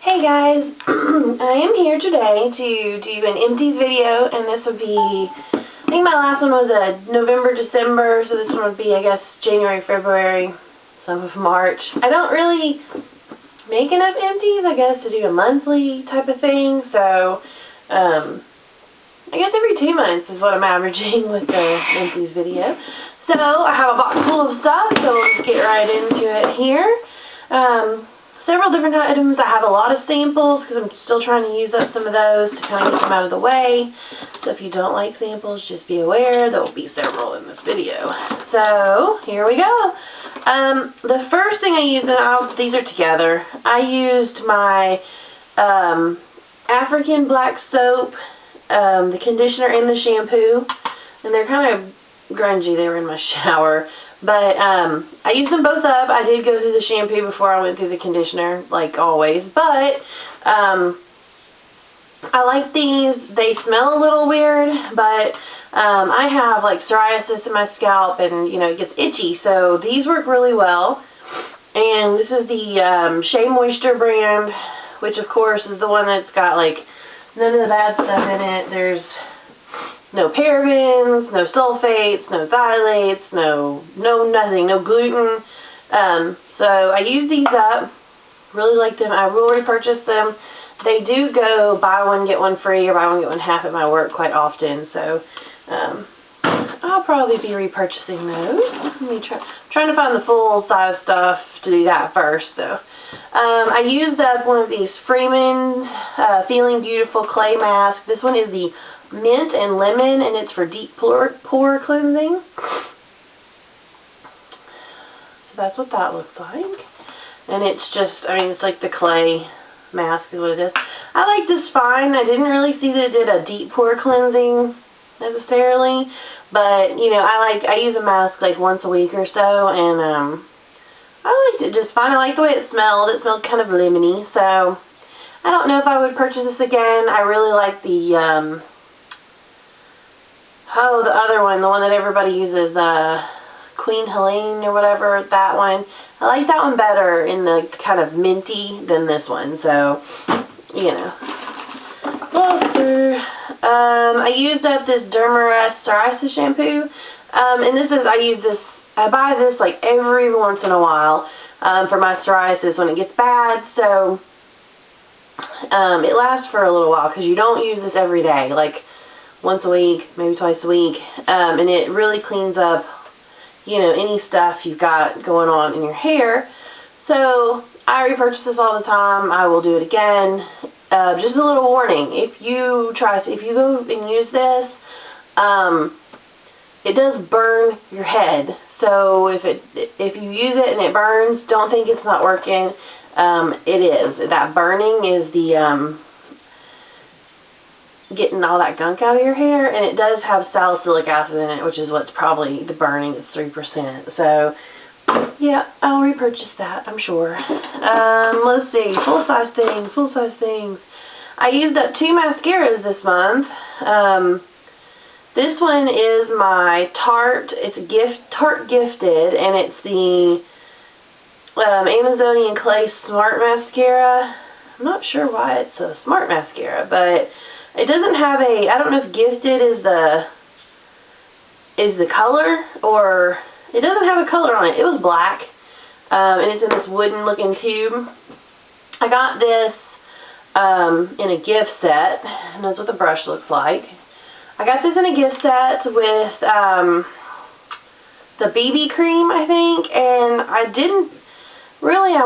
Hey guys, I am here today to do an empties video, and this would be, I think my last one was November, December, so this one would be, I guess, January, February, some of March. I don't really make enough empties, I guess, to do a monthly type of thing, so, I guess every 2 months is what I'm averaging with the empties video. So, I have a box full of stuff, so we'll just get right into it here. Several different items. I have a lot of samples because I'm still trying to use up some of those to kind of get them out of the way. So if you don't like samples, just be aware there will be several in this video. So here we go. The first thing I used, and these are together, I used my African black soap, the conditioner and the shampoo, and they're kind of grungy. They were in my shower. But I used them both up. I did go through the shampoo before I went through the conditioner, like always. But I like these. They smell a little weird, but I have like psoriasis in my scalp, and you know, it gets itchy. So these work really well. And this is the Shea Moisture brand, which of course is the one that's got like none of the bad stuff in it. There's no parabens, no sulfates, no phthalates, no nothing, no gluten. So I use these up. Really like them. I will repurchase them. They do go buy one, get one free, or buy one, get one half at my work quite often. So I'll probably be repurchasing those. Let me trying to find the full size stuff to do that first, though. I used up one of these Freeman Feeling Beautiful Clay Mask. This one is the mint and lemon, and it's for deep pore cleansing. So that's what that looks like. And it's just, I mean, it's like the clay mask is what it is. I like this fine. I didn't really see that it did a deep pore cleansing necessarily, but you know, I use a mask like once a week or so, and I liked it just fine. I like the way it smelled. It smelled kind of lemony, so I don't know if I would purchase this again. I really like the the other one, the one that everybody uses, Queen Helene or whatever, that one. I like that one better in the kind of minty than this one, so, you know. I used up this Dermarest psoriasis shampoo, and I buy this like every once in a while for my psoriasis when it gets bad, so it lasts for a little while because you don't use this every day, like once a week, maybe twice a week, and it really cleans up, you know, any stuff you've got going on in your hair. So I repurchase this all the time. I will do it again. Just a little warning: if you go and use this, it does burn your head. So if you use it and it burns, don't think it's not working. It is. That burning is the getting all that gunk out of your hair, and it does have salicylic acid in it, which is what's probably the burning. It's 3%. So yeah, I'll repurchase that, I'm sure. Let's see, full size things. I used up 2 mascaras this month. This one is my Tarte. It's a Tarte Gifted, and it's the Amazonian Clay Smart Mascara. I'm not sure why it's a smart mascara, but it doesn't have I don't know if Gifted is the color, or it doesn't have a color on it. It was black, and it's in this wooden looking tube. I got this in a gift set, and that's what the brush looks like. I got this in a gift set with the BB cream, I think, and I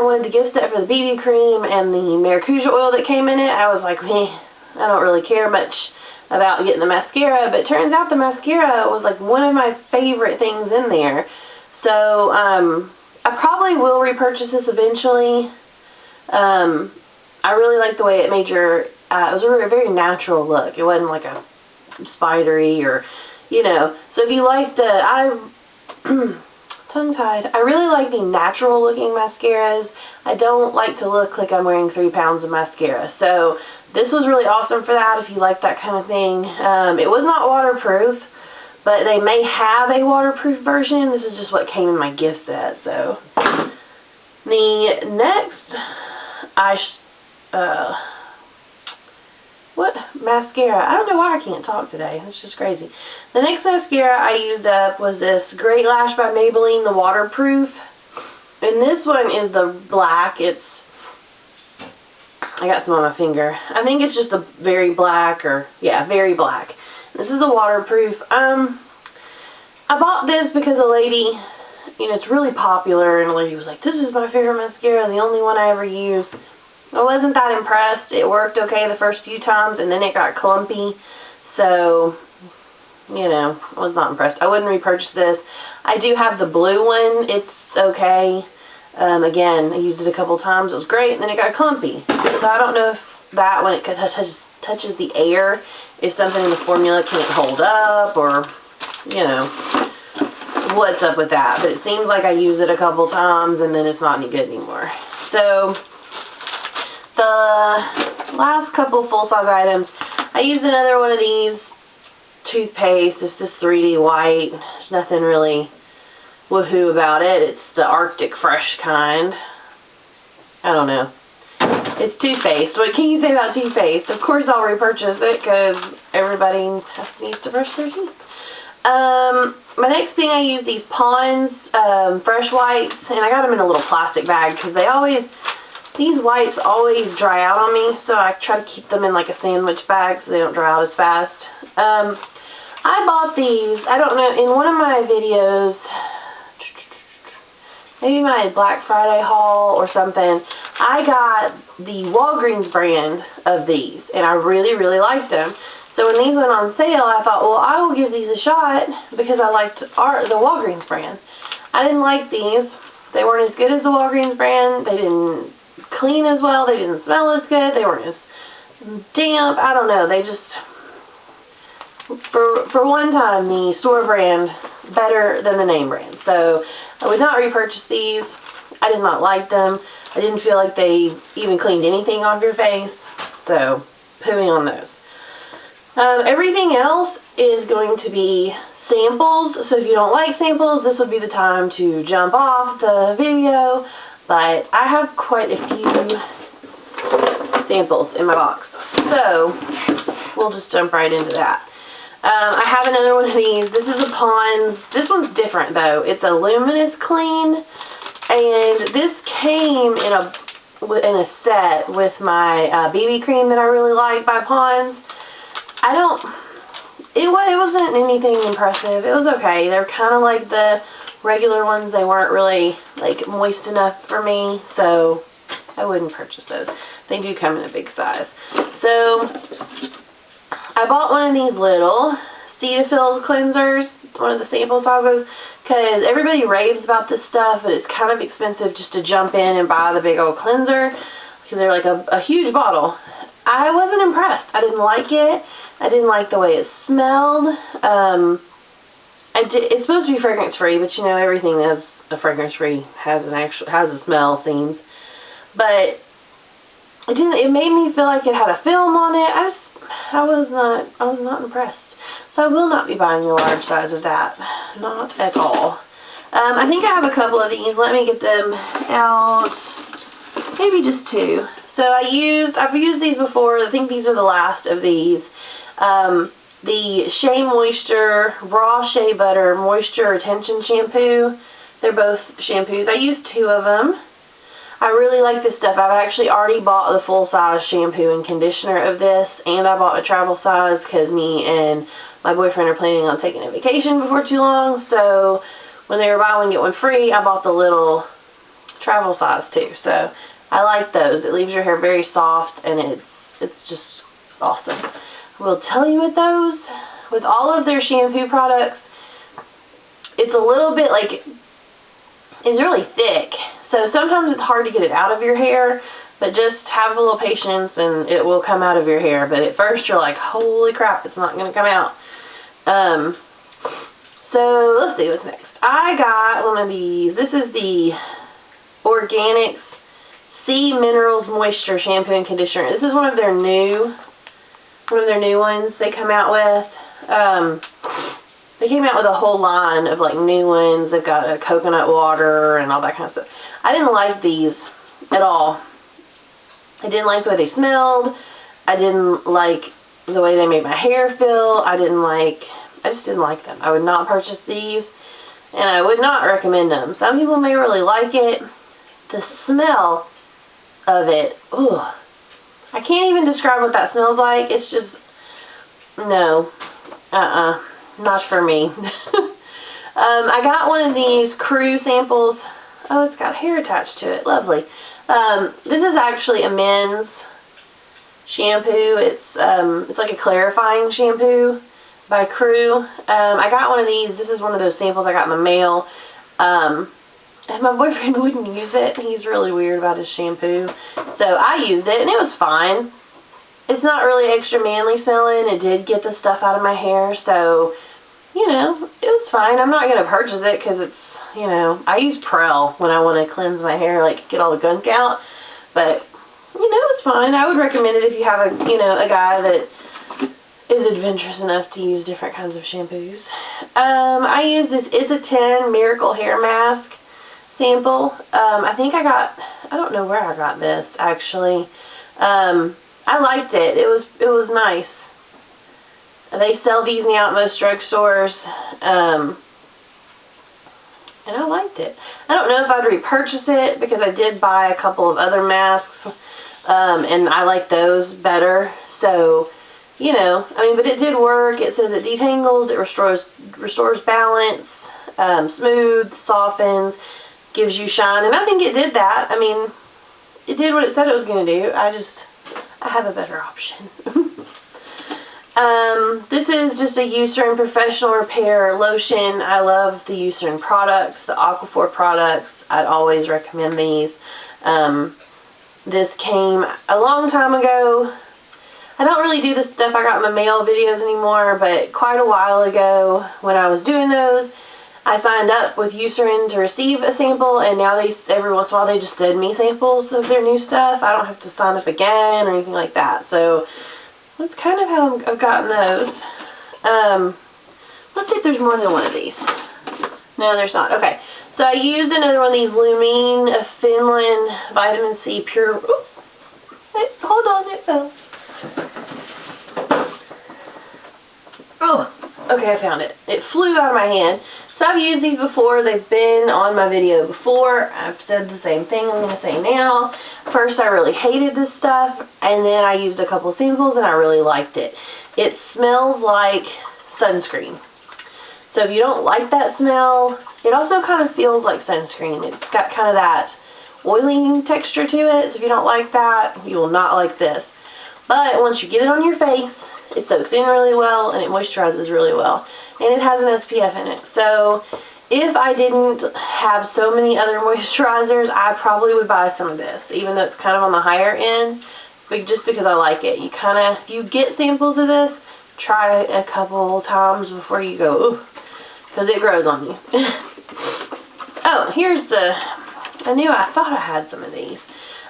wanted the gift set for the BB cream and the maracuja oil that came in it. I was like, I don't really care much about getting the mascara, but it turns out the mascara was like one of my favorite things in there. So I probably will repurchase this eventually. I really like the way it made it was a very natural look. It wasn't like a spidery or, you know. So if you like tongue-tied, I really like the natural looking mascaras. I don't like to look like I'm wearing 3 pounds of mascara. So this was really awesome for that if you like that kind of thing. It was not waterproof, but they may have a waterproof version. This is just what came in my gift set. So the next what mascara? I don't know why I can't talk today. It's just crazy. The next mascara I used up was this Great Lash by Maybelline, the waterproof. And this one is the black. I got some on my finger. I think it's just a very black, or yeah, very black. This is a waterproof. I bought this because a lady, you know, it's really popular, and a lady was like, "This is my favorite mascara, the only one I ever use." I wasn't that impressed. It worked okay the first few times, and then it got clumpy. So, you know, I was not impressed. I wouldn't repurchase this. I do have the blue one. It's okay. Again, I used it a couple times. It was great, and then it got clumpy. So I don't know if that, when it touches the air, if something in the formula can't hold up, or, you know, what's up with that. But it seems like I used it a couple times, and then it's not any good anymore. So the last couple full-size items, I used another one of these toothpaste. It's this 3D white. There's nothing really woohoo about it. It's the Arctic Fresh kind. I don't know. It's toothpaste. What can you say about toothpaste? Of course I'll repurchase it because everybody needs to brush their teeth. My next thing, I use these Pond's Fresh Wipes, and I got them in a little plastic bag because these wipes always dry out on me, so I try to keep them in like a sandwich bag so they don't dry out as fast. I bought these, I don't know, in one of my videos, maybe my Black Friday haul or something, I got the Walgreens brand of these, and I really, really liked them. So when these went on sale, I thought, well, I will give these a shot because I liked the Walgreens brand. I didn't like these. They weren't as good as the Walgreens brand. They didn't clean as well. They didn't smell as good. They weren't as damp. I don't know. They just, for one time, the store brand better than the name brand. So I would not repurchase these. I did not like them. I didn't feel like they even cleaned anything off your face. So pooing on those. Everything else is going to be samples. So if you don't like samples, this would be the time to jump off the video. But I have quite a few samples in my box. So we'll just jump right into that. I have another one of these. This is a Pond's. This one's different though. It's a luminous clean, and this came in a set with my BB cream that I really like by Pond's. It wasn't anything impressive. It was okay. They're kind of like the regular ones. They weren't really like moist enough for me, so I wouldn't purchase those. They do come in a big size. So I bought one of these little Cetaphil cleansers, one of the sample sizes, because everybody raves about this stuff, but it's kind of expensive just to jump in and buy the big old cleanser, because they're like a huge bottle. I wasn't impressed. I didn't like it. I didn't like the way it smelled. It's supposed to be fragrance free, but you know, everything that's a fragrance free has a smell, seems. But it made me feel like it had a film on it. I was not impressed. So I will not be buying a large size of that. Not at all. I think I have a couple of these. Let me get them out. Maybe just two. So I've used these before. I think these are the last of these. The Shea Moisture Raw Shea Butter Moisture Retention Shampoo. They're both shampoos. I used two of them. I really like this stuff. I've actually already bought the full-size shampoo and conditioner of this, and I bought a travel size because me and my boyfriend are planning on taking a vacation before too long, so when they were buy one, get one free, I bought the little travel size too. So I like those. It leaves your hair very soft, and it's just awesome. I will tell you with those, with all of their shampoo products, it's a little bit like, it's really thick. So sometimes it's hard to get it out of your hair, but just have a little patience and it will come out of your hair. But at first you're like, holy crap, it's not going to come out. So let's see what's next. I got one of these. This is the Organics Sea Minerals Moisture Shampoo and Conditioner. This is one of their new ones they come out with. They came out with a whole line of like new ones. They've got a coconut water and all that kind of stuff. I didn't like these at all. I didn't like the way they smelled. I didn't like the way they made my hair feel. I just didn't like them. I would not purchase these, and I would not recommend them. Some people may really like it. The smell of it, ooh, I can't even describe what that smells like. It's just, no, not for me. I got one of these Crew samples. Oh, it's got hair attached to it. Lovely. This is actually a men's shampoo. It's like a clarifying shampoo by Crew. I got one of these. This is one of those samples I got in the mail. And my boyfriend wouldn't use it. He's really weird about his shampoo. So I used it, and it was fine. It's not really extra manly smelling. It did get the stuff out of my hair, so, you know, it was fine. I'm not going to purchase it because it's, you know, I use Prel when I want to cleanse my hair, like get all the gunk out. But, you know, it's fine. I would recommend it if you have a, you know, a guy that is adventurous enough to use different kinds of shampoos. I use this It's a 10 Miracle Hair Mask sample. I think I don't know where I got this, actually. I liked it. It was nice. They sell these in the Outmost drugstores, and I liked it. I don't know if I'd repurchase it because I did buy a couple of other masks, and I like those better. So, you know, I mean, but it did work. It says it detangles, it restores balance, smooths, softens, gives you shine, and I think it did that. I mean, it did what it said it was going to do. I have a better option. This is just a Eucerin Professional Repair Lotion. I love the Eucerin products, the Aquaphor products. I'd always recommend these. This came a long time ago. I don't really do the stuff I got in my mail videos anymore, but quite a while ago when I was doing those, I signed up with Eucerin to receive a sample, and now every once in a while they just send me samples of their new stuff. I don't have to sign up again or anything like that. So that's kind of how I've gotten those. Let's see if there's more than one of these. No, there's not. Okay. So I used another one of these Lumine Finland Vitamin C Pure. Oops. Wait, hold on, it fell. Oh, okay, I found it. It flew out of my hand. So I've used these before. They've been on my video before. I've said the same thing I'm going to say now. First, I really hated this stuff, and then I used a couple samples, and I really liked it. It smells like sunscreen. So if you don't like that smell, it also kind of feels like sunscreen. It's got kind of that oiling texture to it. So if you don't like that, you will not like this. But once you get it on your face, it soaks in really well, and it moisturizes really well. And it has an SPF in it. So if I didn't have so many other moisturizers, I probably would buy some of this, even though it's kind of on the higher end, but just because I like it. You get samples of this, try it a couple times before you go, ooh, because it grows on you. Oh, I thought I had some of these.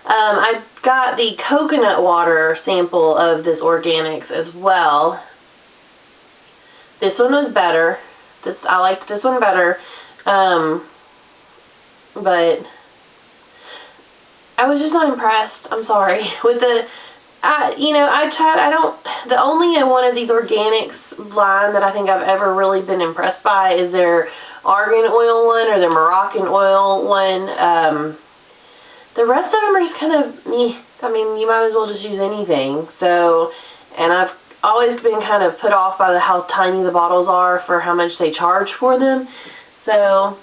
I got the coconut water sample of this Organics as well. This one was better. I liked this one better. But I was just not impressed. I'm sorry. With the only one of these Organics line that I think I've ever really been impressed by is their argan oil one or their Moroccan oil one. The rest of them are just kind of, I mean, you might as well just use anything. So, and I've always been kind of put off by how tiny the bottles are for how much they charge for them. So,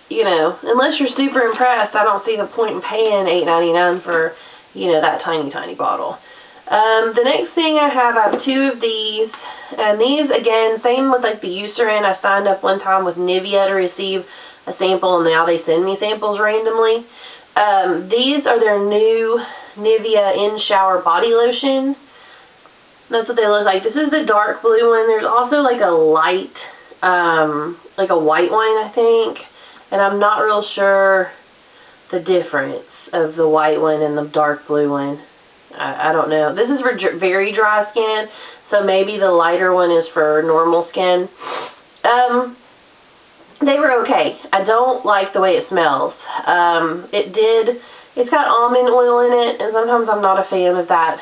you know, unless you're super impressed, I don't see the point in paying $8.99 for, you know, that tiny, tiny bottle. The next thing I have two of these, and these, again, same with like the Eucerin. I signed up one time with Nivea to receive a sample, and now they send me samples randomly. These are their new Nivea In-Shower Body Lotion. That's what they look like. This is the dark blue one. There's also like a light, like a white one, I think. And I'm not real sure the difference of the white one and the dark blue one. I don't know. This is for very dry skin, so maybe the lighter one is for normal skin. They were okay. I don't like the way it smells. It did It's got almond oil in it, and sometimes I'm not a fan of that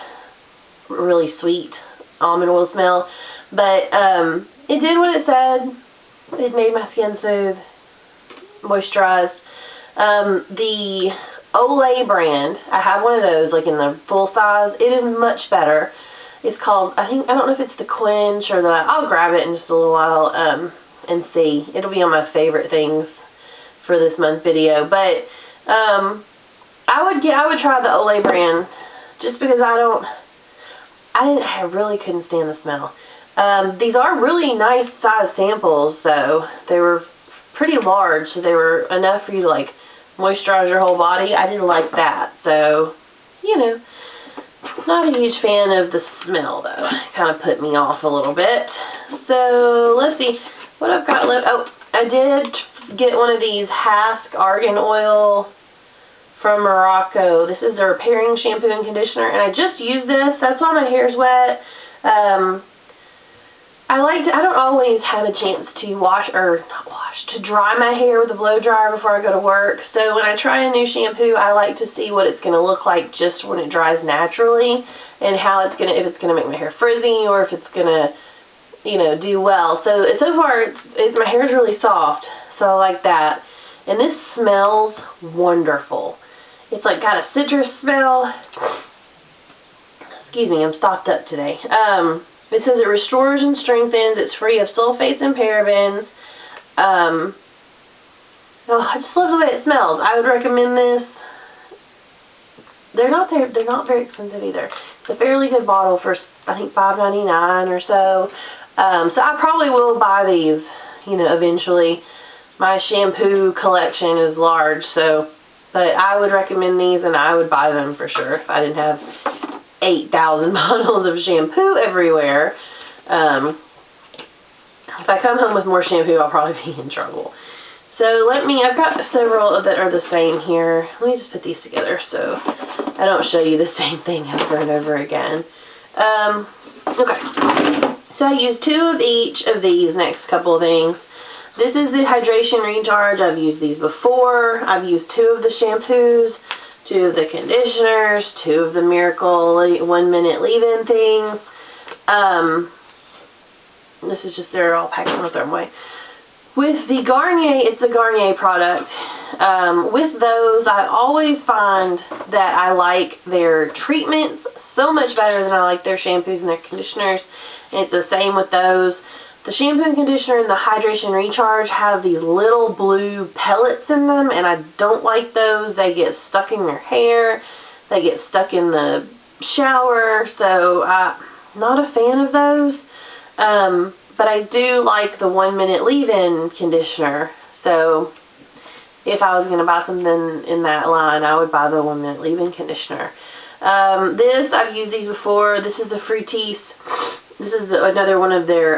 really sweet almond oil smell. But it did what it said. It made my skin smooth, moisturized. The Olay brand, I have one of those, like in the full size. It is much better. It's called, I don't know if it's the Quench or the, I'll grab it in just a little while and see. It'll be on my favorite things for this month's video. But I would try the Olay brand just because I really couldn't stand the smell. These are really nice size samples though. They were pretty large, so they were enough for you to like moisturize your whole body. I didn't like that, so you know, not a huge fan of the smell though. It kind of put me off a little bit. So let's see what I've got left. Oh, I did get one of these Hask Argan Oil from Morocco. This is their repairing shampoo and conditioner, and I just used this. That's why my hair's wet. I don't always have a chance to to dry my hair with a blow dryer before I go to work. So when I try a new shampoo, I like to see what it's going to look like just when it dries naturally, and if it's going to make my hair frizzy or if it's going to, you know, do well. So far, my hair's really soft, so I like that. And this smells wonderful. It's like got a citrus smell. Excuse me, I'm stocked up today. It says it restores and strengthens. It's free of sulfates and parabens. I just love the way it smells. I would recommend this. They're not very expensive either. It's a fairly good bottle for, I think, $5.99 or so. So I probably will buy these, you know, eventually. My shampoo collection is large, but I would recommend these, and I would buy them for sure if I didn't have 8,000 bottles of shampoo everywhere. If I come home with more shampoo, I'll probably be in trouble. So I've got several that are the same here. Let me just put these together so I don't show you the same thing over and over again. Okay, so I used 2 of each of these next couple of things. This is the Hydration Recharge. I've used these before. I've used 2 of the shampoos, 2 of the conditioners, 2 of the Miracle 1-minute leave-in things. This is just, they're all packed. I'm going to throw them away. With the Garnier, it's the Garnier product. With those, I always find that I like their treatments so much better than I like their shampoos and their conditioners. And it's the same with those. The shampoo and conditioner and the Hydration Recharge have these little blue pellets in them, and I don't like those. They get stuck in your hair. They get stuck in the shower, so I'm not a fan of those. But I do like the 1-minute leave-in conditioner, so if I was going to buy something in that line, I would buy the 1-minute leave-in conditioner. I've used these before. This is the Fructis. This is another one of their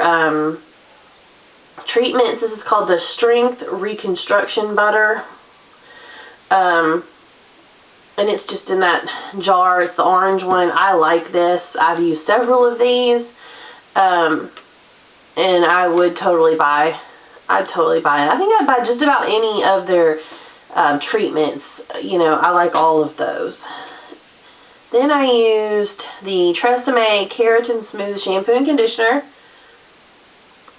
treatments. This is called the Strength Reconstruction Butter. And it's just in that jar. It's the orange one. I like this. I've used several of these. And I would totally buy. I'd totally buy it. I think I'd buy just about any of their treatments. You know, I like all of those. Then I used the Tresemme Keratin Smooth Shampoo and Conditioner.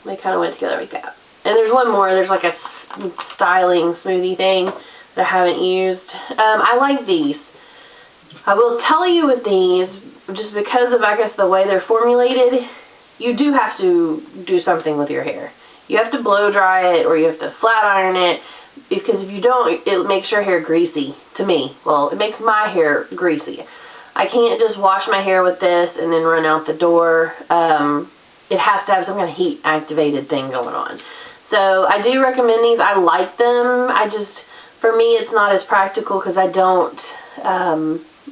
They kind of went together like that. And there's one more. There's like a styling smoothie thing that I haven't used. I like these. I will tell you with these, just because of, I guess, the way they're formulated, you do have to do something with your hair. You have to blow dry it or you have to flat iron it, because if you don't, it makes your hair greasy, to me. Well, it makes my hair greasy. I can't just wash my hair with this and then run out the door. It has to have some kind of heat activated thing going on. So I do recommend these. I like them. For me, it's not as practical because I don't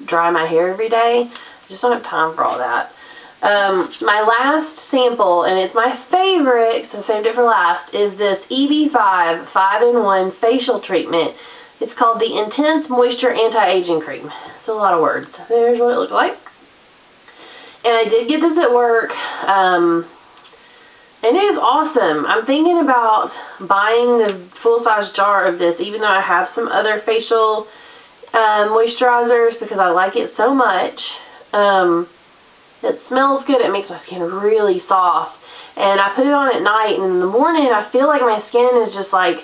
dry my hair every day. I just don't have time for all that. My last sample, and it's my favorite, so I saved it for last, is this EB5 5-in-1 facial treatment. It's called the Intense Moisture Anti-Aging Cream. It's a lot of words. There's what it looks like. And I did get this at work. And it is awesome. I'm thinking about buying the full-size jar of this, even though I have some other facial moisturizers because I like it so much. It smells good. It makes my skin really soft. And I put it on at night, and in the morning I feel like my skin is just like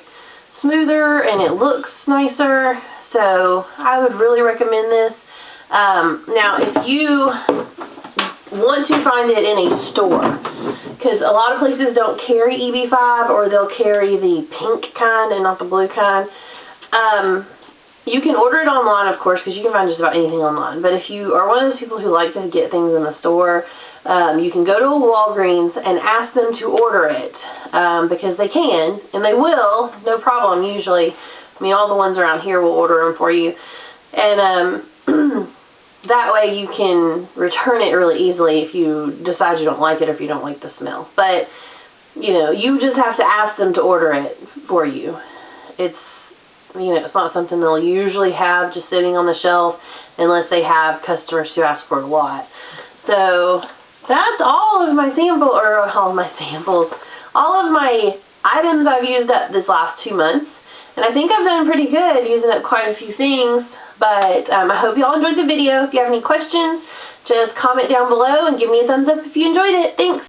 smoother and it looks nicer. So I would really recommend this. Now if you want to find it in a store, because a lot of places don't carry EB5, or they'll carry the pink kind and not the blue kind. You can order it online, of course, because you can find just about anything online. But if you are one of those people who like to get things in the store, you can go to a Walgreens and ask them to order it, because they can, and they will, no problem usually. I mean, all the ones around here will order them for you. And that way you can return it really easily if you decide you don't like it or if you don't like the smell. But, you know, you just have to ask them to order it for you. It's, you know, it's not something they'll usually have just sitting on the shelf unless they have customers who ask for it a lot. So that's all of my samples, all of my items I've used up this last 2 months. And I think I've done pretty good using up quite a few things. But I hope you all enjoyed the video. If you have any questions, just comment down below and give me a thumbs up if you enjoyed it. Thanks.